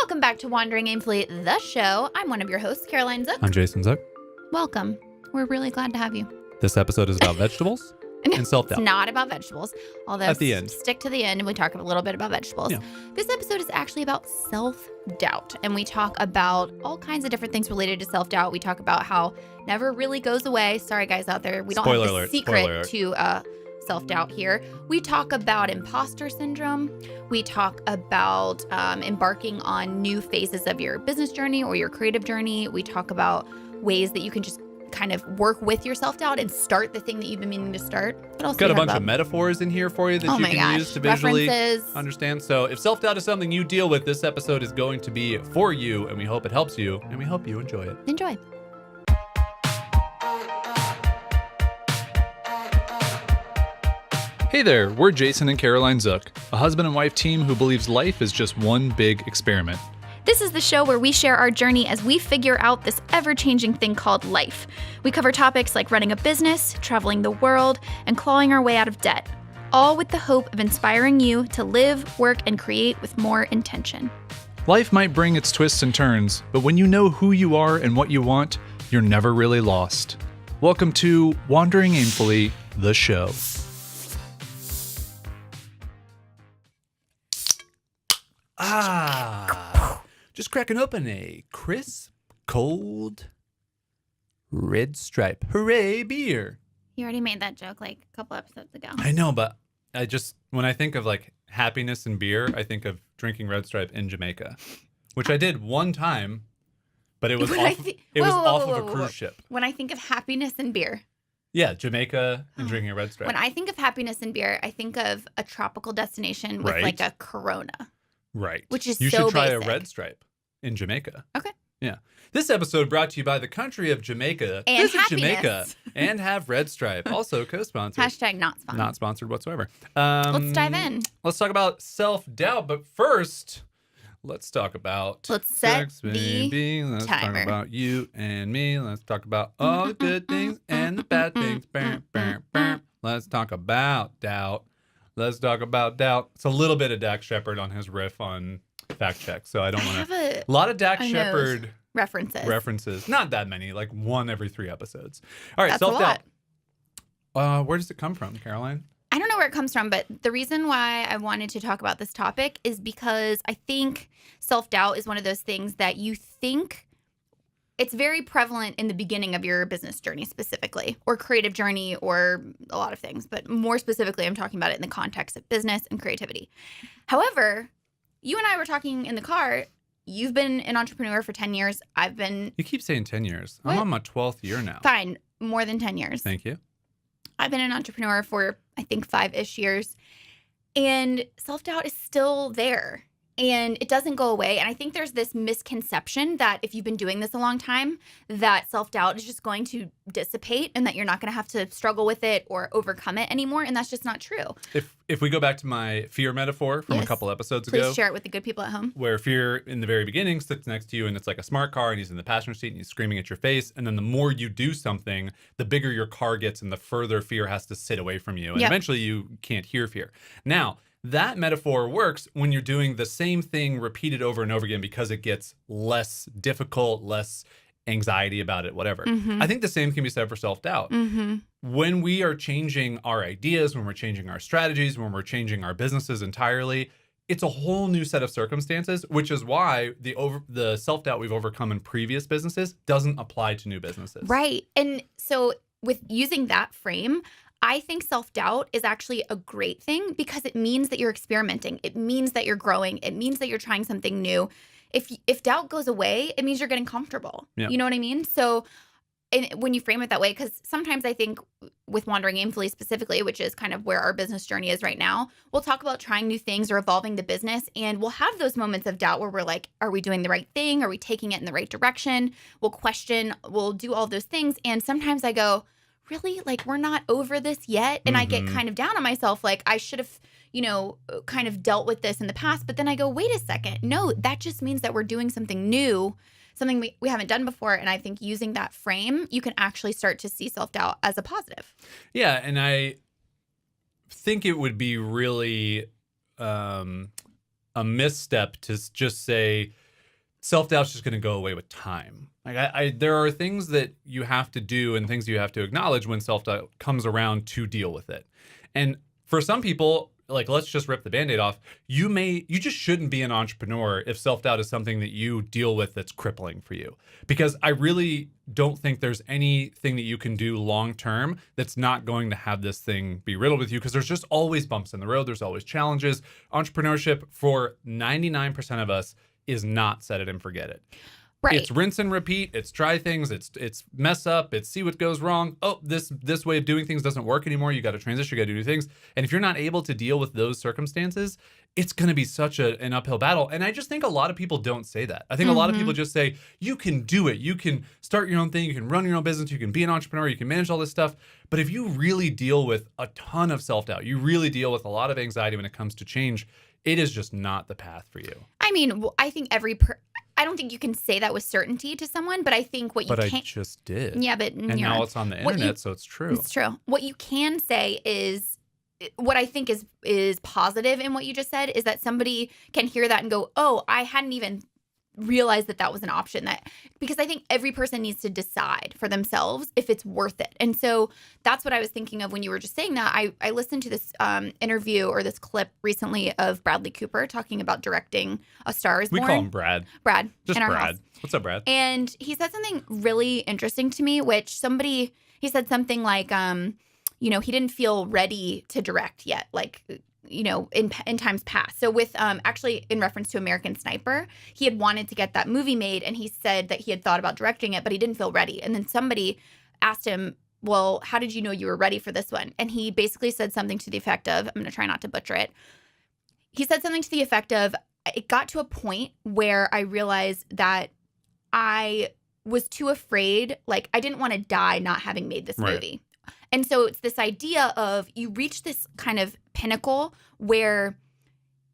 Welcome back to Wandering Aimfully, the show. I'm one of your hosts, Caroline Zook. I'm Jason Zook. Welcome. We're really glad to have you. This episode is about vegetables and self-doubt. It's not about vegetables, although At the end. Stick to the end and we talk a little bit about vegetables. Yeah. This episode is actually about self-doubt, and we talk about all kinds of different things related to self-doubt. We talk about how never really goes away. Sorry, guys out there. We don't Spoiler have the alert. secret to self-doubt here. We talk about imposter syndrome. We talk about embarking on new phases of your business journey or your creative journey. We talk about ways that you can just kind of work with your self-doubt and start the thing that you've been meaning to start. What else Got a do we bunch have of metaphors in here for you that you can use to visually understand. So if self-doubt is something you deal with, this episode is going to be for you, and we hope it helps you, and we hope you enjoy it. Enjoy. Hey there, we're Jason and Caroline Zook, a husband and wife team who believes life is just one big experiment. This is the show where we share our journey as we figure out this ever-changing thing called life. We cover topics like running a business, traveling the world, and clawing our way out of debt, all with the hope of inspiring you to live, work, and create with more intention. Life might bring its twists and turns, but when you know who you are and what you want, you're never really lost. Welcome to Wandering Aimfully, the show. Just cracking open a crisp, cold, red stripe. Hooray, beer. You already made that joke like a couple episodes ago. I know, but when I think of like happiness and beer, I think of drinking Red Stripe in Jamaica, which I did one time, but it was off of a cruise ship. When I think of happiness and beer. Yeah, Jamaica and drinking a Red Stripe. When I think of happiness and beer, I think of a tropical destination with like a Corona. Right. Which is you so should try basic. a Red Stripe in Jamaica. Okay. Yeah. This episode brought to you by the country of Jamaica. And Visit happiness. Jamaica and have Red Stripe. Also co-sponsored. Hashtag not sponsored. Not sponsored whatsoever. Let's dive in. Let's talk about self-doubt. But first, let's talk about Let's set sex, the baby. Let's timer. talk about you and me. Let's talk about all the good things and the bad things. Bam, bam, bam. Let's talk about doubt. Let's talk about doubt. It's a little bit of Dax Shepard on his riff on Fact Check. So I don't want to. A lot of Dax Shepard references. Not that many, like one every 3 episodes. All right, That's self-doubt. Where does it come from, Caroline? I don't know where it comes from, but the reason why I wanted to talk about this topic is because I think self-doubt is one of those things that you think it's very prevalent in the beginning of your business journey specifically, or creative journey, or a lot of things. But more specifically, I'm talking about it in the context of business and creativity. However, you and I were talking in the car. You've been an entrepreneur for 10 years. You keep saying 10 years. What? I'm on my 12th year now. Fine, more than 10 years. Thank you. I've been an entrepreneur for, I think, 5-ish years. And self-doubt is still there. And it doesn't go away. And I think there's this misconception that if you've been doing this a long time, that self-doubt is just going to dissipate and that you're not going to have to struggle with it or overcome it anymore. And that's just not true. If we go back to my fear metaphor from a couple episodes ago. Please share it with the good people at home. Where fear in the very beginning sits next to you and it's like a smart car and he's in the passenger seat and he's screaming at your face. And then the more you do something, the bigger your car gets and the further fear has to sit away from you. And eventually you can't hear fear. Now, that metaphor works when you're doing the same thing repeated over and over again because it gets less difficult, less anxiety about it, whatever. Mm-hmm. I think the same can be said for self-doubt. Mm-hmm. When we are changing our ideas, when we're changing our strategies, when we're changing our businesses entirely, it's a whole new set of circumstances, which is why the self-doubt we've overcome in previous businesses doesn't apply to new businesses. Right. And so with using that frame, I think self-doubt is actually a great thing because it means that you're experimenting. It means that you're growing. It means that you're trying something new. If doubt goes away, it means you're getting comfortable. Yeah. You know what I mean? So when you frame it that way, because sometimes I think with Wandering Aimfully specifically, which is kind of where our business journey is right now, we'll talk about trying new things or evolving the business. And we'll have those moments of doubt where we're like, are we doing the right thing? Are we taking it in the right direction? We'll question, we'll do all those things. And sometimes I go, really? Like, we're not over this yet? And I get kind of down on myself. Like, I should have, kind of dealt with this in the past. But then I go, wait a second. No, that just means that we're doing something new, something we haven't done before. And I think using that frame, you can actually start to see self-doubt as a positive. Yeah. And I think it would be really a misstep to just say, self-doubt's just going to go away with time. Like there are things that you have to do and things you have to acknowledge when self-doubt comes around to deal with it. And for some people, like, let's just rip the Band-Aid off. You just shouldn't be an entrepreneur if self-doubt is something that you deal with that's crippling for you. Because I really don't think there's anything that you can do long-term that's not going to have this thing be riddled with you, because there's just always bumps in the road. There's always challenges. Entrepreneurship for 99% of us is not set it and forget it. Right. It's rinse and repeat. It's try things. It's mess up. It's see what goes wrong. Oh, this way of doing things doesn't work anymore. You got to transition. You got to do new things. And if you're not able to deal with those circumstances, it's going to be such an uphill battle. And I just think a lot of people don't say that. I think a lot of people just say, you can do it. You can start your own thing. You can run your own business. You can be an entrepreneur. You can manage all this stuff. But if you really deal with a ton of self-doubt, you really deal with a lot of anxiety when it comes to change, it is just not the path for you. I mean, I think I don't think you can say that with certainty to someone, but I think what you But can... I just did. Yeah, but... And now it's on the internet, so it's true. It's true. What you can say is... What I think is positive in what you just said is that somebody can hear that and go, oh, I hadn't even realized that was an option. Because I think every person needs to decide for themselves if it's worth it. And so that's what I was thinking of when you were just saying that. I listened to this interview or this clip recently of Bradley Cooper talking about directing A Star Is Born. We call him Brad. Brad. Just in our Brad. house. What's up, Brad? And he said something really interesting to me, which he said something like, he didn't feel ready to direct yet, like, in times past. So with, actually in reference to American Sniper, he had wanted to get that movie made, and he said that he had thought about directing it, but he didn't feel ready. And then somebody asked him, well, how did you know you were ready for this one? And he basically said something to the effect of, I'm going to try not to butcher it. He said something to the effect of, it got to a point where I realized that I was too afraid, like I didn't want to die not having made this movie. And so it's this idea of you reach this kind of pinnacle where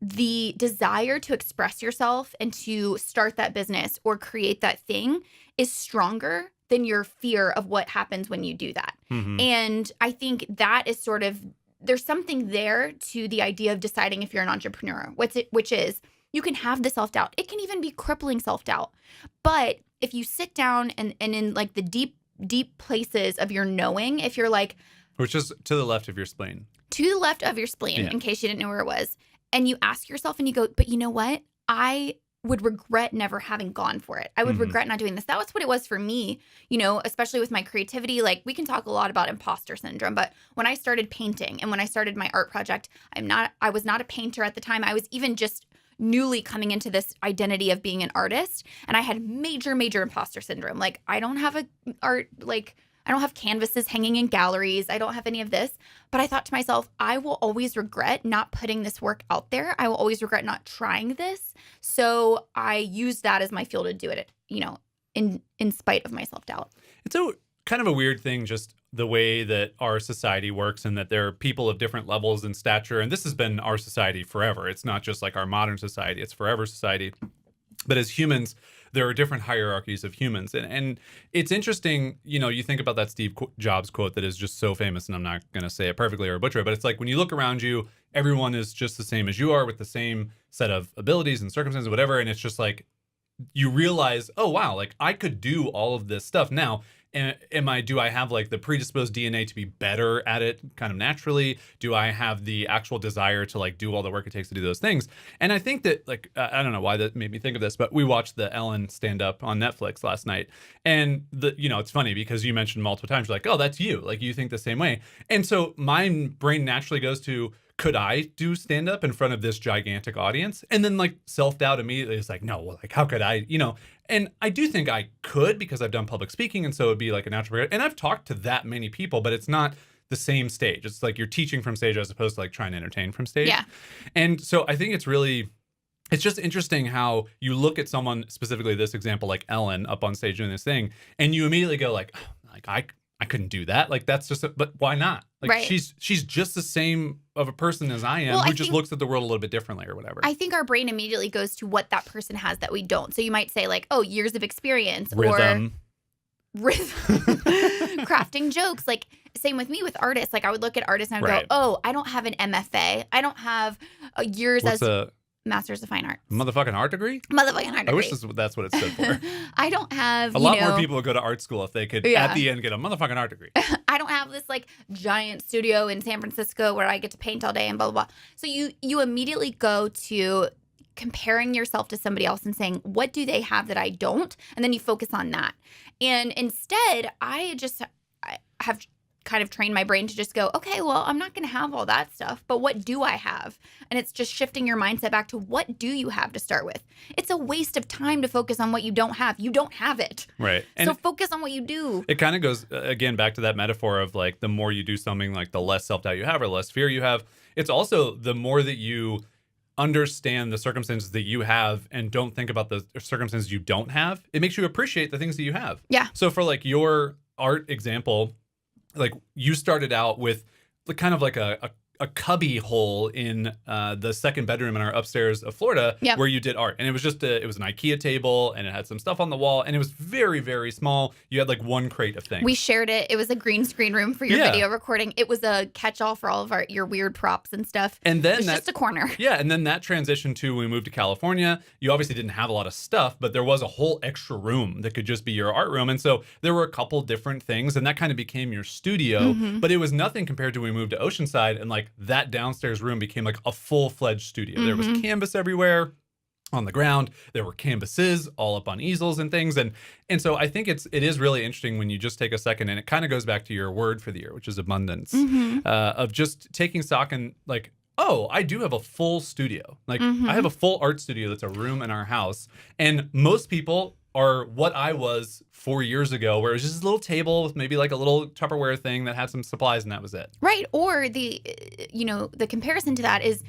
the desire to express yourself and to start that business or create that thing is stronger than your fear of what happens when you do that. Mm-hmm. And I think that is sort of, there's something there to the idea of deciding if you're an entrepreneur, which is you can have the self-doubt. It can even be crippling self-doubt. But if you sit down and in like the deep places of your knowing, if you're like... Which is to the left of your spleen. To the left of your spleen, in case you didn't know where it was. And you ask yourself and you go, but you know what? I would regret never having gone for it. I would regret not doing this. That was what it was for me, especially with my creativity. Like, we can talk a lot about imposter syndrome, but when I started painting and when I started my art project, I was not a painter at the time. I was even just newly coming into this identity of being an artist, and I had major imposter syndrome. Like, I don't have I don't have canvases hanging in galleries. I don't have any of this. But I thought to myself, I will always regret not putting this work out there. I will always regret not trying this. So I used that as my fuel to do it, in spite of my self-doubt. It's kind of a weird thing, just the way that our society works, and that there are people of different levels and stature. And this has been our society forever. It's not just like our modern society. It's forever society. But as humans, there are different hierarchies of humans. And it's interesting, you think about that Steve Jobs quote that is just so famous, and I'm not going to say it perfectly or butcher it, but it's like when you look around you, everyone is just the same as you are with the same set of abilities and circumstances, whatever. And it's just like, you realize, oh, wow, like I could do all of this stuff. Now, do I have like the predisposed DNA to be better at it kind of naturally? Do I have the actual desire to like do all the work it takes to do those things? And I think that like, I don't know why that made me think of this, but we watched the Ellen stand up on Netflix last night. And it's funny because you mentioned multiple times, you're like, oh, that's you. Like, you think the same way. And so my brain naturally goes to, could I do stand up in front of this gigantic audience? And then like self-doubt immediately is like, no, like how could I, and I do think I could, because I've done public speaking. And so it'd be like a natural, and I've talked to that many people, but it's not the same stage. It's like you're teaching from stage as opposed to like trying to entertain from stage. Yeah. And so I think it's just interesting how you look at someone, specifically this example, like Ellen up on stage doing this thing, and you immediately go like, oh, like I couldn't do that. Like, that's just, but why not? Like, right. She's just the same of a person as I am, who just looks at the world a little bit differently or whatever. I think our brain immediately goes to what that person has that we don't. So you might say like, oh, years of experience, rhythm, crafting jokes. Like, same with me with artists. Like, I would look at artists and I would go, oh, I don't have an MFA. I don't have years What's as Master's of Fine Arts. Motherfucking art degree? Motherfucking art degree. I wish that's what it stood for. I don't have, a lot more people would go to art school if they could, at the end, get a motherfucking art degree. I don't have this like giant studio in San Francisco where I get to paint all day and blah, blah, blah. So you immediately go to comparing yourself to somebody else and saying, what do they have that I don't? And then you focus on that. And instead, I have kind of trained my brain to just go, okay, well, I'm not going to have all that stuff, but what do I have? And it's just shifting your mindset back to what do you have to start with? It's a waste of time to focus on what you don't have. You don't have it. Right. And so focus on what you do. It kind of goes, again, back to that metaphor of like the more you do something, like the less self-doubt you have or less fear you have. It's also the more that you understand the circumstances that you have and don't think about the circumstances you don't have, it makes you appreciate the things that you have. Yeah. So for like your art example, like you started out with kind of like a cubby hole in the second bedroom in our upstairs of Florida where you did art. And it was just it was an IKEA table and it had some stuff on the wall and it was very, very small. You had like one crate of things. We shared it. It was a green screen room for your video recording. It was a catch-all for all of your weird props and stuff. And then it was just a corner. Yeah. And then that transition to when we moved to California, you obviously didn't have a lot of stuff, but there was a whole extra room that could just be your art room. And so there were a couple different things and that kind of became your studio, but it was nothing compared to when we moved to Oceanside and like that downstairs room became like a full-fledged studio. There was canvas everywhere on the ground. There were canvases all up on easels and things. And so I think it is really interesting when you just take a second, and it kind of goes back to your word for the year, which is abundance, of just taking stock and like, oh, I do have a full studio. Like I have a full art studio that's a room in our house. And most people are what I was 4 years ago, where it was just a little table with maybe like a little Tupperware thing that had some supplies and that was it. Right. Or the comparison to that is,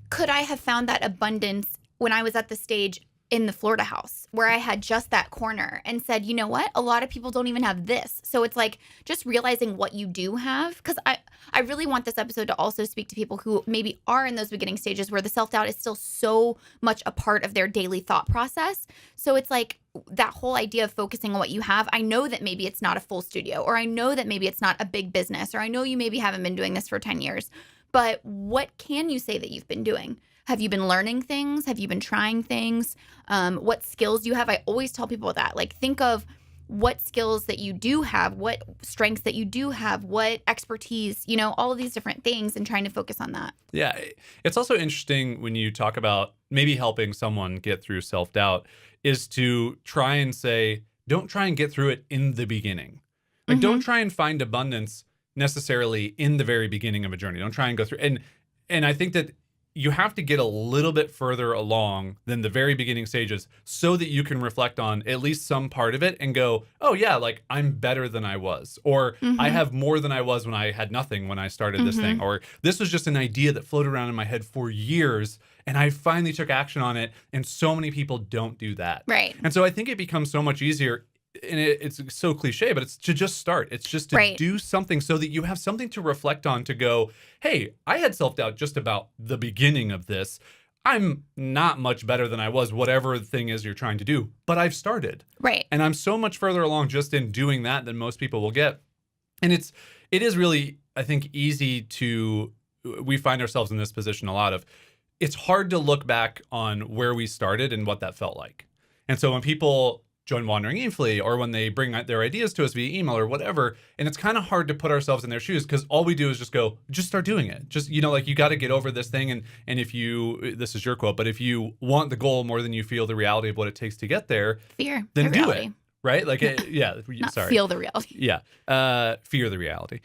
could I have found that abundance when I was at the stage in the Florida house where I had just that corner and said, you know what? A lot of people don't even have this. So it's like just realizing what you do have. Because I really want this episode to also speak to people who maybe are in those beginning stages where the self-doubt is still so much a part of their daily thought process. So it's like that whole idea of focusing on what you have. I know that maybe it's not a full studio, or I know that maybe it's not a big business, or I know you maybe haven't been doing this for 10 years. But what can you say that you've been doing? Have you been learning things? Have you been trying things? What skills you have? I always tell people that. Like, think of what skills that you do have, what strengths that you do have, what expertise, all of these different things, and trying to focus on that. Yeah. It's also interesting when you talk about maybe helping someone get through self-doubt is to try and say, don't try and get through it in the beginning. Like, don't try and find abundance necessarily in the very beginning of a journey. Don't try and go through. And I think that you have to get a little bit further along than the very beginning stages so that you can reflect on at least some part of it and go, oh yeah, like I'm better than I was, or I have more than I was when I had nothing when I started this thing, or this was just an idea that floated around in my head for years and I finally took action on it. And so many people don't do that. Right. And so I think it becomes so much easier. And it's so cliche, but it's to just start. It's just to do something so that you have something to reflect on, to go, hey, I had self-doubt just about the beginning of this. I'm not much better than I was, whatever the thing is you're trying to do, but I've started. Right. And I'm so much further along just in doing that than most people will get. And it is really, I think, we find ourselves in this position a lot of, it's hard to look back on where we started and what that felt like. And so when people join Wandering Aimfully, or when they bring out their ideas to us via email or whatever, and it's kind of hard to put ourselves in their shoes because all we do is just start doing it. Just, like you got to get over this thing. And if you, this is your quote, but if you want the goal more than you feel the reality of what it takes to get there, then do it. Right? Like, Not feel the reality. Yeah. Fear the reality.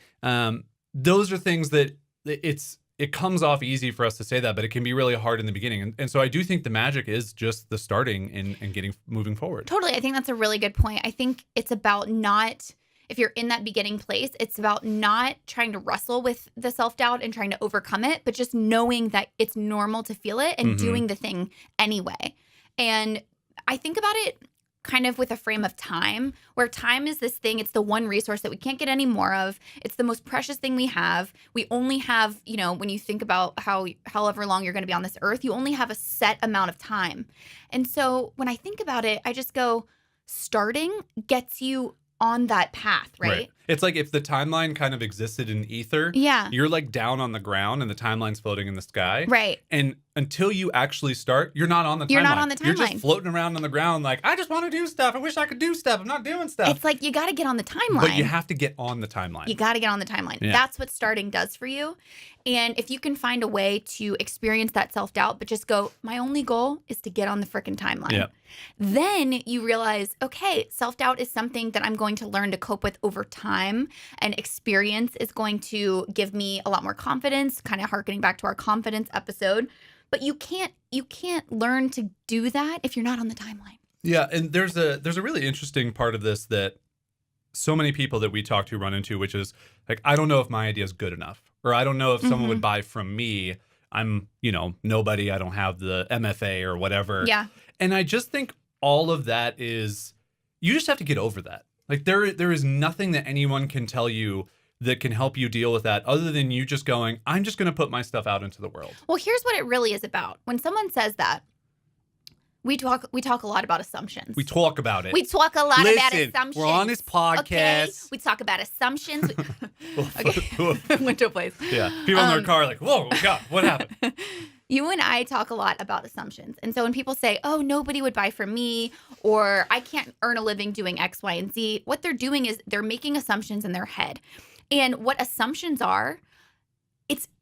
Those are things that it comes off easy for us to say that, but it can be really hard in the beginning. And so I do think the magic is just the starting and getting moving forward. Totally. I think that's a really good point. I think it's about not, if you're in that beginning place, it's about not trying to wrestle with the self-doubt and trying to overcome it, but just knowing that it's normal to feel it and doing the thing anyway. And I think about it kind of with a frame of time, where time is this thing. It's the one resource that we can't get any more of. It's the most precious thing we have. We only have, when you think about however long you're going to be on this earth, you only have a set amount of time. And so when I think about it, I just go, starting gets you on that path, right? It's like if the timeline kind of existed in ether, Yeah. you're like down on the ground and the timeline's floating in the sky. Right. And until you actually start, you're not on the timeline. You're not on the You're just timeline. floating around on the ground like, I just want to do stuff. I wish I could do stuff. I'm not doing stuff. It's like you got to get on the timeline. But you have to get on the timeline. You got to get on the timeline. Yeah. That's what starting does for you. And if you can find a way to experience that self-doubt, but just go, my only goal is to get on the frickin' timeline. Yep. Then you realize, okay, self-doubt is something that I'm going to learn to cope with over time. And experience is going to give me a lot more confidence, kind of harkening back to our confidence episode. But you can't learn to do that if you're not on the timeline. Yeah, and there's a really interesting part of this that so many people that we talk to run into, which is like, I don't know if my idea is good enough, or I don't know if someone would buy from me. I'm, nobody. I don't have the MFA or whatever. Yeah. And I just think all of that is, you just have to get over that. Like there is nothing that anyone can tell you that can help you deal with that other than you just going, I'm just going to put my stuff out into the world. Well, here's what it really is about. When someone says that, we talk a lot about assumptions. We talk about it. We talk a lot about assumptions. We're on this podcast. Okay? We talk about assumptions. Okay. Went to a place. Yeah. People in their car are like, whoa, God, what happened? You and I talk a lot about assumptions. And so when people say, oh, nobody would buy from me, or I can't earn a living doing X, Y, and Z, what they're doing is they're making assumptions in their head. And what assumptions are,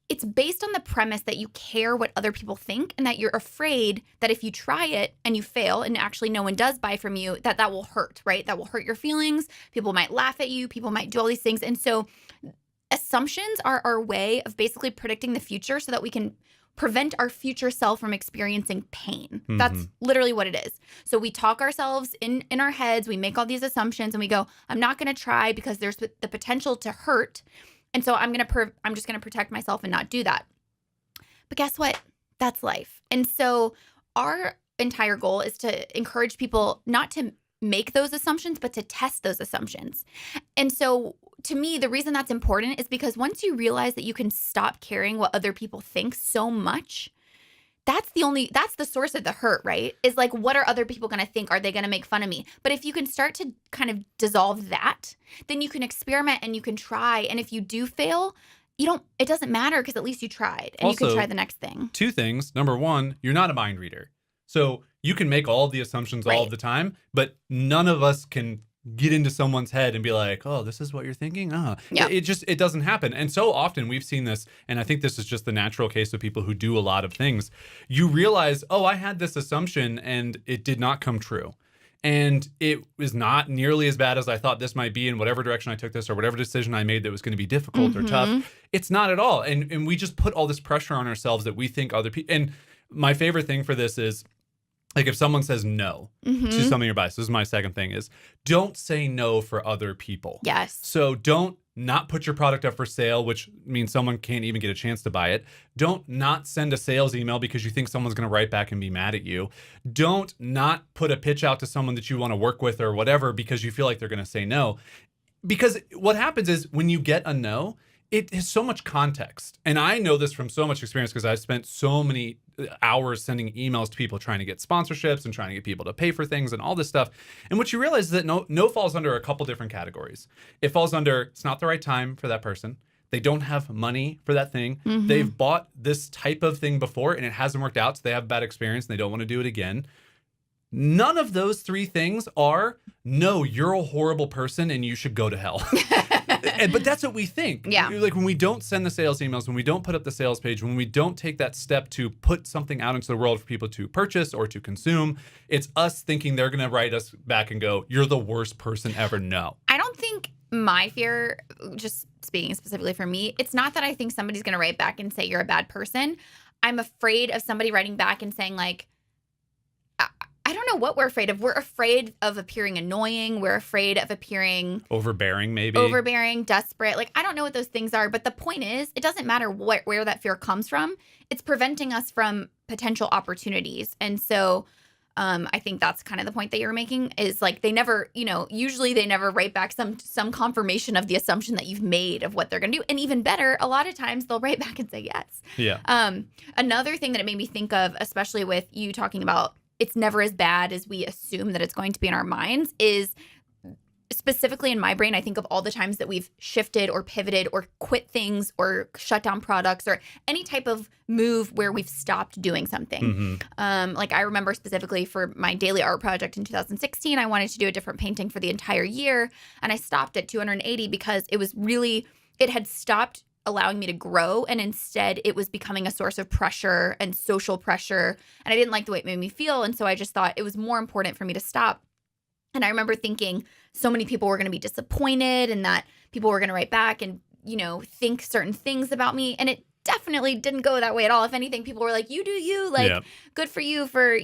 it's based on the premise that you care what other people think and that you're afraid that if you try it and you fail and actually no one does buy from you, that will hurt, right? That will hurt your feelings. People might laugh at you. People might do all these things. And so assumptions are our way of basically predicting the future so that we can prevent our future self from experiencing pain. That's literally what it is. So we talk ourselves in our heads, we make all these assumptions and we go, I'm not going to try because there's the potential to hurt. And so I'm just going to protect myself and not do that. But guess what? That's life. And so our entire goal is to encourage people not to make those assumptions, but to test those assumptions. And so to me, the reason that's important is because once you realize that you can stop caring what other people think so much, that's the source of the hurt, right? Is like, what are other people going to think? Are they going to make fun of me? But if you can start to kind of dissolve that, then you can experiment and you can try. And if you do fail, it doesn't matter because at least you tried and Also, you can try the next thing. Two things. Number one, you're not a mind reader. So you can make all of the assumptions all of the time, but none of us can get into someone's head and be like, oh, this is what you're thinking? Yeah. It doesn't happen. And so often we've seen this, and I think this is just the natural case of people who do a lot of things. You realize, oh, I had this assumption and it did not come true. And it was not nearly as bad as I thought this might be in whatever direction I took this or whatever decision I made that was going to be difficult or tough. It's not at all. And we just put all this pressure on ourselves that we think other people. And my favorite thing for this is, like if someone says no to something you're buying, so this is my second thing, is don't say no for other people. Yes. So don't not put your product up for sale, which means someone can't even get a chance to buy it. Don't not send a sales email because you think someone's going to write back and be mad at you. Don't not put a pitch out to someone that you want to work with or whatever because you feel like they're going to say no. Because what happens is when you get a no, it has so much context. And I know this from so much experience because I've spent so many hours sending emails to people trying to get sponsorships and trying to get people to pay for things and all this stuff. And what you realize is that no falls under a couple different categories. It falls under, it's not the right time for that person. They don't have money for that thing. They've bought this type of thing before and it hasn't worked out. So they have a bad experience and they don't want to do it again. None of those three things are, no, you're a horrible person and you should go to hell. But that's what we think. Yeah. Like when we don't send the sales emails, when we don't put up the sales page, when we don't take that step to put something out into the world for people to purchase or to consume, it's us thinking they're going to write us back and go, you're the worst person ever. No. I don't think my fear, just speaking specifically for me, it's not that I think somebody's going to write back and say you're a bad person. I'm afraid of somebody writing back and saying like, I don't know what we're afraid of. We're afraid of appearing annoying. We're afraid of appearing overbearing, maybe. Overbearing, desperate. Like, I don't know what those things are. But the point is, it doesn't matter where that fear comes from. It's preventing us from potential opportunities. And so I think that's kind of the point that you're making is like they never, usually they never write back some confirmation of the assumption that you've made of what they're going to do. And even better, a lot of times they'll write back and say yes. Yeah. Another thing that it made me think of, especially with you talking about it's never as bad as we assume that it's going to be in our minds, is specifically in my brain, I think of all the times that we've shifted or pivoted or quit things or shut down products or any type of move where we've stopped doing something. Like I remember specifically for my daily art project in 2016, I wanted to do a different painting for the entire year. And I stopped at 280 because it had stopped allowing me to grow. And instead it was becoming a source of pressure and social pressure. And I didn't like the way it made me feel. And so I just thought it was more important for me to stop. And I remember thinking so many people were going to be disappointed and that people were going to write back and, think certain things about me. And it definitely didn't go that way at all. If anything, people were like, you do you, like, good for you for,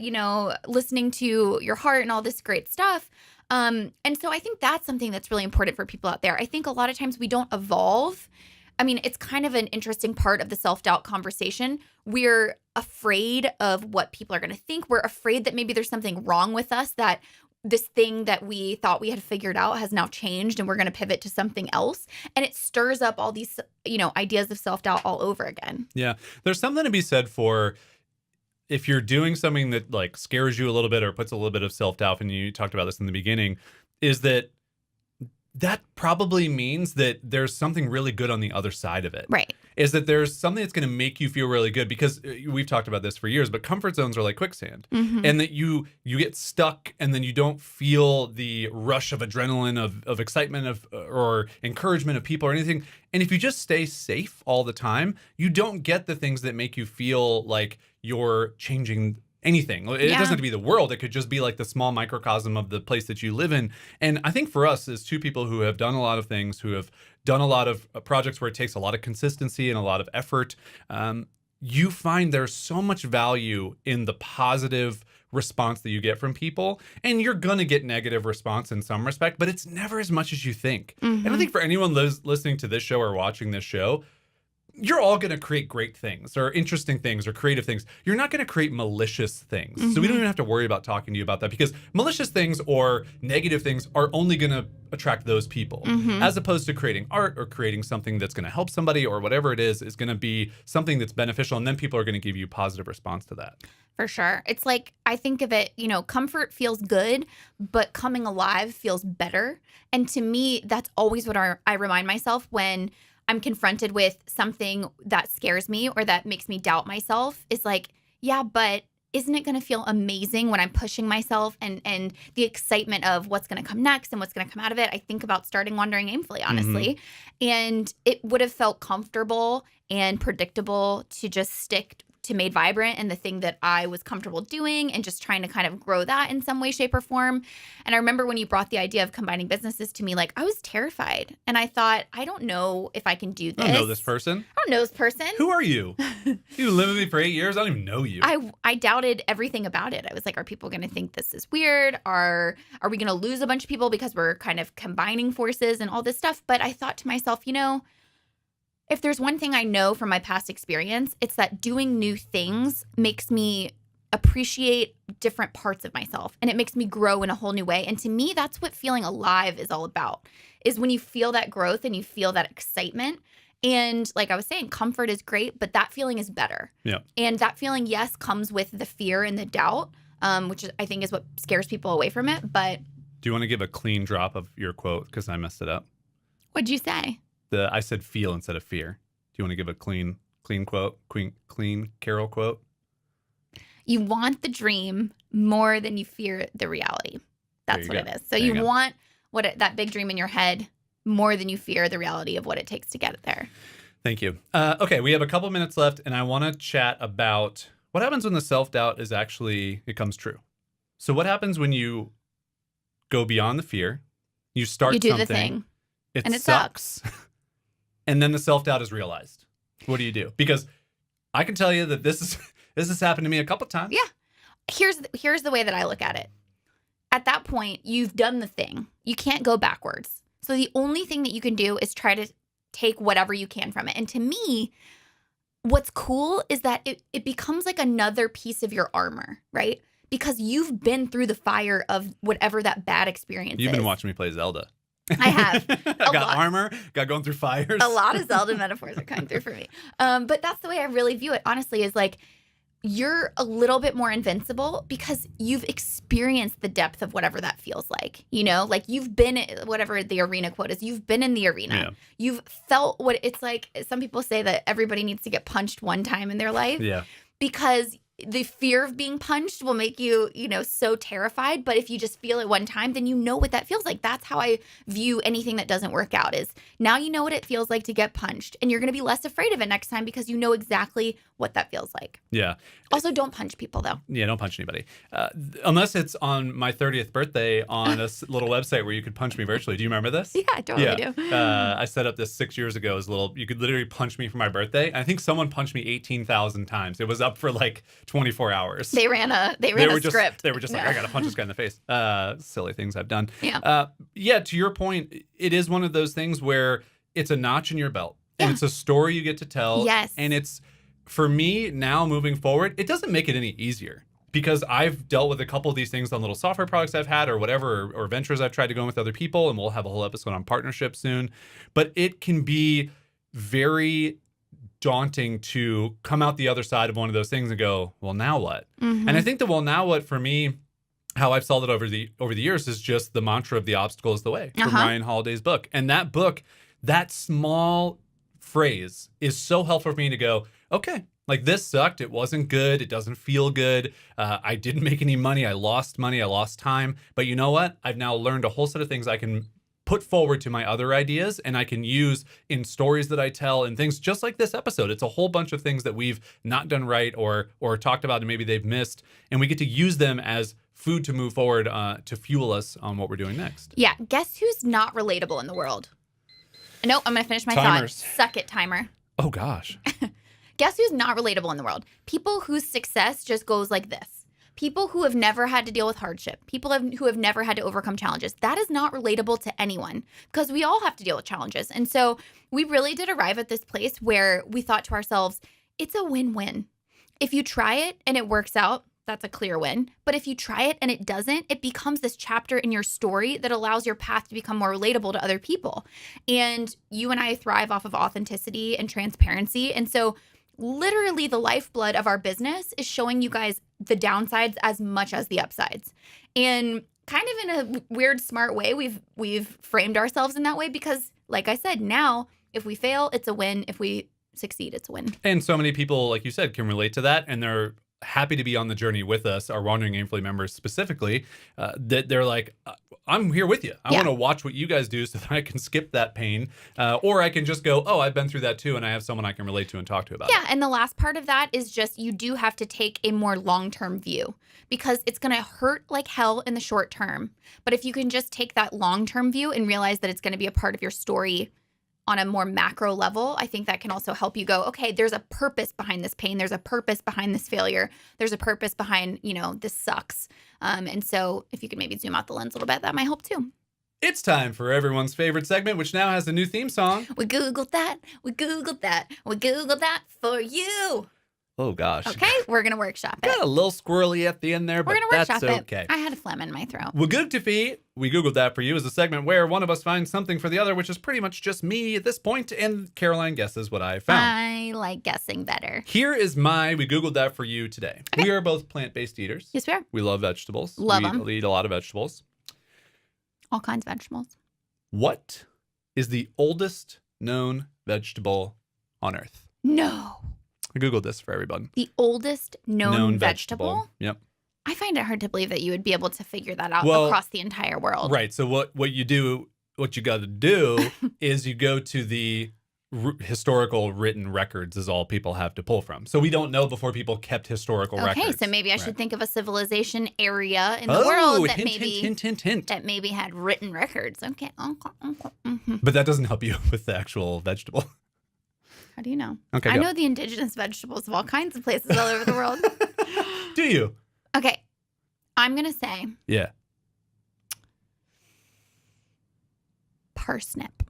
listening to your heart and all this great stuff. And so I think that's something that's really important for people out there. I think a lot of times we don't evolve. I mean, it's kind of an interesting part of the self-doubt conversation. We're afraid of what people are going to think. We're afraid that maybe there's something wrong with us, that this thing that we thought we had figured out has now changed and we're going to pivot to something else. And it stirs up all these, ideas of self-doubt all over again. Yeah. There's something to be said for if you're doing something that like scares you a little bit or puts a little bit of self-doubt, and you talked about this in the beginning, is that probably means that there's something really good on the other side of it. Right. Is that there's something that's going to make you feel really good, because we've talked about this for years, but comfort zones are like quicksand. And that you get stuck and then you don't feel the rush of adrenaline, of excitement, or encouragement of people or anything. And if you just stay safe all the time, you don't get the things that make you feel like you're changing anything. It doesn't have to be the world. It could just be like the small microcosm of the place that you live in. And I think for us, as two people who have done a lot of things, who have done a lot of projects where it takes a lot of consistency and a lot of effort, you find there's so much value in the positive response that you get from people. And you're going to get negative response in some respect, but it's never as much as you think. And I think for anyone listening to this show or watching this show, you're all going to create great things or interesting things or creative things. You're not going to create malicious things. So we don't even have to worry about talking to you about that, because malicious things or negative things are only going to attract those people, as opposed to creating art or creating something that's going to help somebody or whatever it is going to be something that's beneficial. And then people are going to give you positive response to that. For sure. It's like, I think of it, comfort feels good, but coming alive feels better. And to me, that's always what I remind myself when I'm confronted with something that scares me or that makes me doubt myself, is like, yeah, but isn't it going to feel amazing when I'm pushing myself and the excitement of what's going to come next and what's going to come out of it? I think about starting Wandering Aimfully, honestly. And it would have felt comfortable and predictable to just stick to Made Vibrant and the thing that I was comfortable doing and just trying to kind of grow that in some way, shape, or form. And I remember when you brought the idea of combining businesses to me, like, I was terrified. And I thought, I don't know if I can do this. I don't know this person. I don't know this person. Who are you? You lived with me for 8 years. I don't even know you. I doubted everything about it. I was like, are people going to think this is weird? Are we going to lose a bunch of people because we're kind of combining forces and all this stuff? But I thought to myself, if there's one thing I know from my past experience, it's that doing new things makes me appreciate different parts of myself, and it makes me grow in a whole new way. And to me, that's what feeling alive is all about, is when you feel that growth and you feel that excitement. And like I was saying, comfort is great, but that feeling is better. Yeah. And that feeling, yes, comes with the fear and the doubt, which I think is what scares people away from it. But do you want to give a clean drop of your quote? Because I messed it up. What'd you say? I said feel instead of fear. Do you want to give a clean quote? Clean Carol quote? You want the dream more than you fear the reality. That's what it is. So you want that big dream in your head more than you fear the reality of what it takes to get it there. Thank you. Okay, we have a couple minutes left, and I want to chat about what happens when the self-doubt is actually, it comes true. So what happens when you go beyond the fear, you start something. You do the thing, and it sucks. And then the self-doubt is realized. What do you do? Because I can tell you that this has happened to me a couple times. Yeah. Here's the way that I look at it. At that point, you've done the thing. You can't go backwards. So the only thing that you can do is try to take whatever you can from it. And to me, what's cool is that it becomes like another piece of your armor, right? Because you've been through the fire of whatever that bad experience is. You've been watching me play Zelda. I have. I got armor, got going through fires. A lot of Zelda metaphors are coming through for me. But that's the way I really view it, honestly, is like, you're a little bit more invincible because you've experienced the depth of whatever that feels like. Like you've been, whatever the arena quote is, you've been in the arena. Yeah. You've felt what it's like. Some people say that everybody needs to get punched one time in their life. Yeah. Because the fear of being punched will make you, so terrified. But if you just feel it one time, then you know what that feels like. That's how I view anything that doesn't work out, is now you know what it feels like to get punched. And you're going to be less afraid of it next time because you know exactly what that feels like. Yeah. Also, don't punch people, though. Yeah, don't punch anybody. Unless it's on my 30th birthday on a little website where you could punch me virtually. Do you remember this? Yeah, I totally do. I set up this 6 years ago as you could literally punch me for my birthday. I think someone punched me 18,000 times. It was up for like 24 hours. They ran a script. They were just like, I got to punch this guy in the face. Silly things I've done. Yeah. To your point, it is one of those things where it's a notch in your belt. And Yeah. it's a story you get to tell. Yes. And it's, for me now moving forward, it doesn't make it any easier because I've dealt with a couple of these things on little software products I've had or whatever, or ventures I've tried to go in with other people. And we'll have a whole episode on partnership soon. But it can be very daunting to come out the other side of one of those things and go, well, now what? Mm-hmm. And I think the well, now what for me, how I've solved it over the years is just the mantra of the obstacle is the way from Ryan Holiday's book. And that book, that small phrase is so helpful for me to go, okay, like this sucked. It wasn't good. It doesn't feel good. I didn't make any money. I lost money. I lost time. But you know what? I've now learned a whole set of things I can put forward to my other ideas and I can use in stories that I tell and things just like this episode. It's a whole bunch of things that we've not done right or talked about and maybe they've missed. And we get to use them as food to move forward to fuel us on what we're doing next. Yeah. Guess who's not relatable in the world? Nope, I'm going to finish my Timers. thought. Suck it, timer. Oh, gosh. Guess who's not relatable in the world? People whose success just goes like this. People who have never had to deal with hardship. People who have never had to overcome challenges. That is not relatable to anyone because we all have to deal with challenges. And so we really did arrive at this place where we thought to ourselves, it's a win-win. If you try it and it works out, that's a clear win. But if you try it and it doesn't, it becomes this chapter in your story that allows your path to become more relatable to other people. And you and I thrive off of authenticity and transparency. And so literally the lifeblood of our business is showing you guys the downsides as much as the upsides. And kind of in a weird, smart way, we've framed ourselves in that way because, like I said, now if we fail, it's a win. If we succeed, it's a win. And so many people, like you said, can relate to that. And they're happy to be on the journey with us, our Wandering Aimfully members specifically, that they're like, I'm here with you. I want to watch what you guys do so that I can skip that pain. Or I can just go, oh, I've been through that too. And I have someone I can relate to and talk to about it. Yeah. And the last part of that is just you do have to take a more long-term view because it's going to hurt like hell in the short term. But if you can just take that long-term view and realize that it's going to be a part of your story on a more macro level, I think that can also help you go, okay, there's a purpose behind this pain. There's a purpose behind this failure. There's a purpose behind, this sucks. And so if you could maybe zoom out the lens a little bit, that might help too. It's time for everyone's favorite segment, which now has a new theme song. We Googled that. We Googled that. We Googled that for you. Oh, gosh. Okay, we're going to workshop it. Got a little squirrely at the end there, but We're going to that's workshop okay. it. I had a phlegm in my throat. Wagugtafi, we Googled that for you, is a segment where one of us finds something for the other, which is pretty much just me at this point, and Caroline guesses what I found. I like guessing better. Here is we Googled that for you today. Okay. We are both plant-based eaters. Yes, we are. We love vegetables. Love 'em. We eat a lot of vegetables. All kinds of vegetables. What is the oldest known vegetable on Earth? No. I Googled this for everybody. The oldest known vegetable? Yep. I find it hard to believe that you would be able to figure that out Well, across the entire world. Right. So what you got to do is you go to the historical written records is all people have to pull from. So we don't know before people kept historical records. Okay, so maybe I should think of a civilization area in the world that hint. that maybe had written records. Okay. Mm-hmm. But that doesn't help you with the actual vegetable. How do you know? Okay, I go. know the indigenous vegetables of all kinds of places all over the world. Do you? Okay. I'm going to say Yeah. parsnip.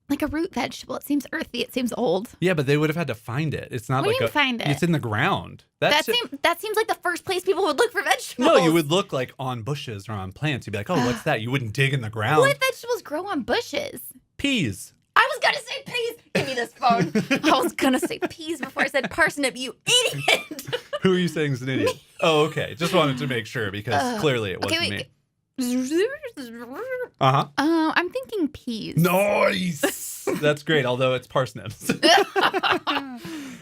Like a root vegetable. It seems earthy. It seems old. Yeah, but they would have had to find it. It's not What do like you mean find it? It's in the ground. That seems like the first place people would look for vegetables. No, you would look like on bushes or on plants. You'd be like, oh, what's that? You wouldn't dig in the ground. What vegetables grow on bushes? Peas. I was going to say peas. Give me this phone. I was going to say peas before I said parsnip, you idiot. Who are you saying is an idiot? Oh, okay. Just wanted to make sure because clearly it wasn't me. Uh-huh. I'm thinking peas. Nice. That's great, although it's parsnips.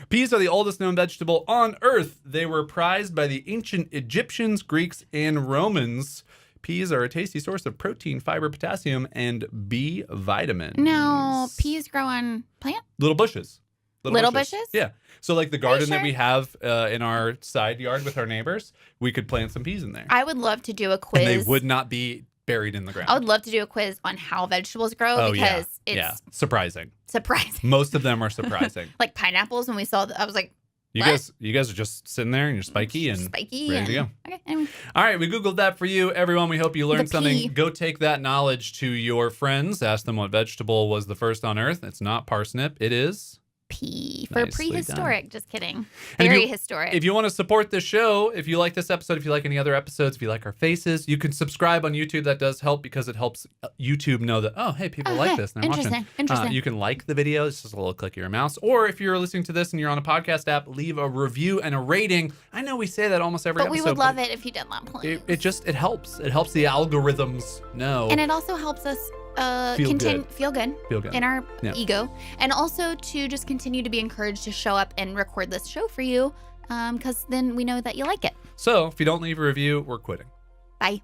Peas are the oldest known vegetable on Earth. They were prized by the ancient Egyptians, Greeks, and Romans. Peas are a tasty source of protein, fiber, potassium, and B vitamins. Now, peas grow on plant? Little bushes. Little bushes? Yeah. So like the garden that sure? we have in our side yard with our neighbors, we could plant some peas in there. I would love to do a quiz. And they would not be buried in the ground. I would love to do a quiz on how vegetables grow because it's surprising. surprising. Most of them are surprising. Like pineapples, when we saw I was like, You what? guys are just sitting there and you're spiky and Spiky ready to go. Okay, anyway. All right, we Googled that for you. Everyone, we hope you learned The something. pea. Go take that knowledge to your friends. Ask them what vegetable was the first on Earth. It's not parsnip. It is P for Nicely prehistoric. Just kidding. And if Very you- historic. If you want to support this show, if you like this episode, if you like any other episodes, if you like our faces, you can subscribe on YouTube. That does help because it helps YouTube know that, oh, hey, people like this. And they're watching. Interesting. You can like the video. It's just a little click of your mouse. Or if you're listening to this and you're on a podcast app, leave a review and a rating. I know we say that almost every but episode. we would love it if you did that, please. It helps. It helps the algorithms know. And it also helps us Feel good. feel good in our ego, and also to just continue to be encouraged to show up and record this show for you, because then we know that you like it. So if you don't leave a review, we're quitting. Bye.